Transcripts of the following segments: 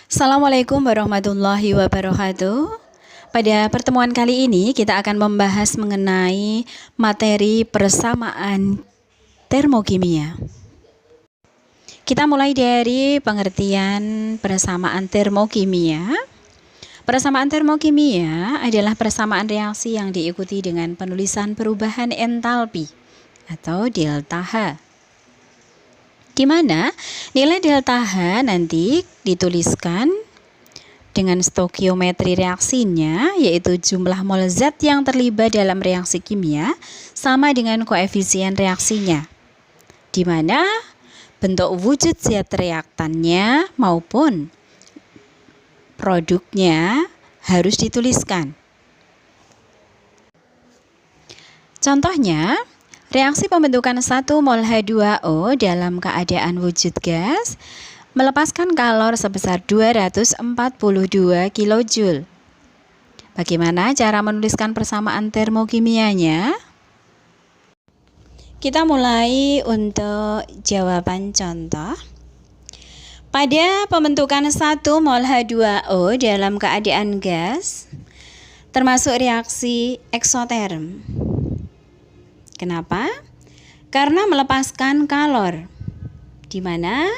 Assalamualaikum warahmatullahi wabarakatuh. Pada pertemuan kali ini kita akan membahas mengenai materi persamaan termokimia. Kita mulai dari pengertian persamaan termokimia. Persamaan termokimia adalah persamaan reaksi yang diikuti dengan penulisan perubahan entalpi atau delta H, di mana nilai delta H nanti dituliskan dengan stokiometri reaksinya, yaitu jumlah mol zat yang terlibat dalam reaksi kimia sama dengan koefisien reaksinya, di mana bentuk wujud zat reaktannya maupun produknya harus dituliskan. Contohnya, reaksi pembentukan 1 mol H2O dalam keadaan wujud gas melepaskan kalor sebesar 242 kJ. Bagaimana cara menuliskan persamaan termokimianya? Kita mulai untuk jawaban contoh. Pada pembentukan 1 mol H2O dalam keadaan gas, termasuk reaksi eksoterm. Kenapa? Karena melepaskan kalor, di mana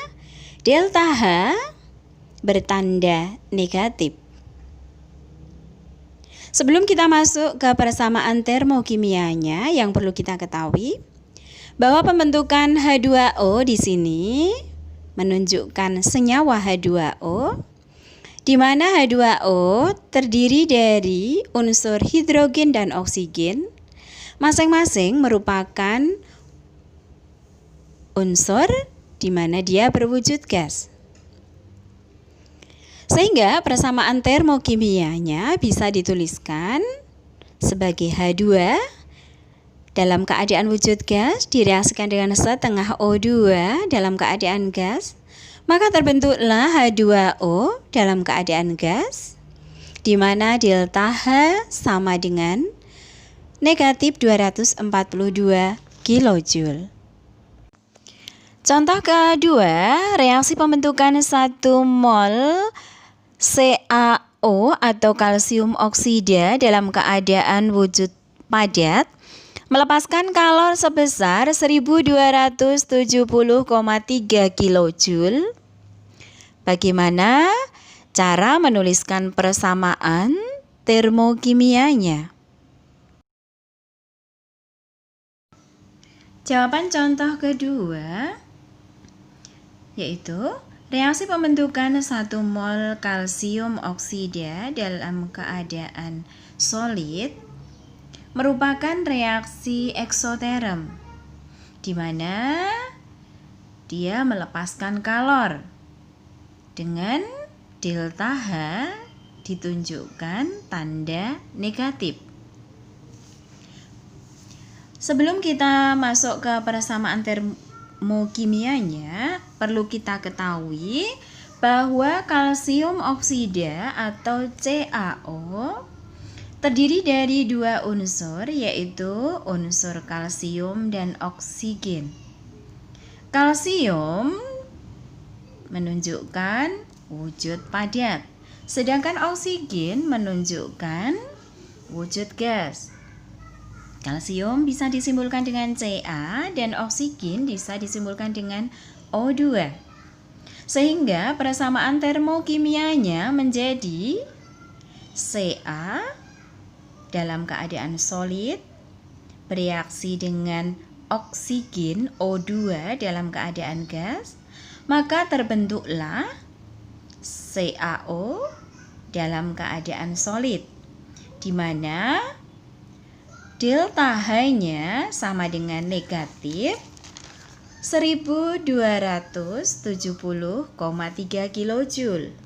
delta H bertanda negatif. Sebelum kita masuk ke persamaan termokimianya, yang perlu kita ketahui bahwa pembentukan H2O di sini menunjukkan senyawa H2O, di mana H2O terdiri dari unsur hidrogen dan oksigen. Masing-masing merupakan unsur di mana dia berwujud gas. Sehingga persamaan termokimianya bisa dituliskan sebagai H2 dalam keadaan wujud gas direaksikan dengan setengah O2 dalam keadaan gas, maka terbentuklah H2O dalam keadaan gas, di mana delta H sama dengan negatif 242 kJ. Contoh kedua, reaksi pembentukan 1 mol CaO atau kalsium oksida dalam keadaan wujud padat melepaskan kalor sebesar 1270,3 kJ. Bagaimana cara menuliskan persamaan termokimianya? Jawaban contoh kedua yaitu reaksi pembentukan 1 mol kalsium oksida dalam keadaan solid merupakan reaksi eksoterm, di mana dia melepaskan kalor dengan delta H ditunjukkan tanda negatif. Sebelum kita masuk ke persamaan termokimianya, perlu kita ketahui bahwa kalsium oksida atau CaO terdiri dari dua unsur, yaitu unsur kalsium dan oksigen. Kalsium menunjukkan wujud padat, sedangkan oksigen menunjukkan wujud gas. Kalsium bisa disimbolkan dengan Ca dan oksigen bisa disimbolkan dengan O2. Sehingga persamaan termokimianya menjadi Ca dalam keadaan solid bereaksi dengan oksigen O2 dalam keadaan gas, maka terbentuklah CaO dalam keadaan solid, di mana delta H-nya sama dengan negatif 1270,3 kJ.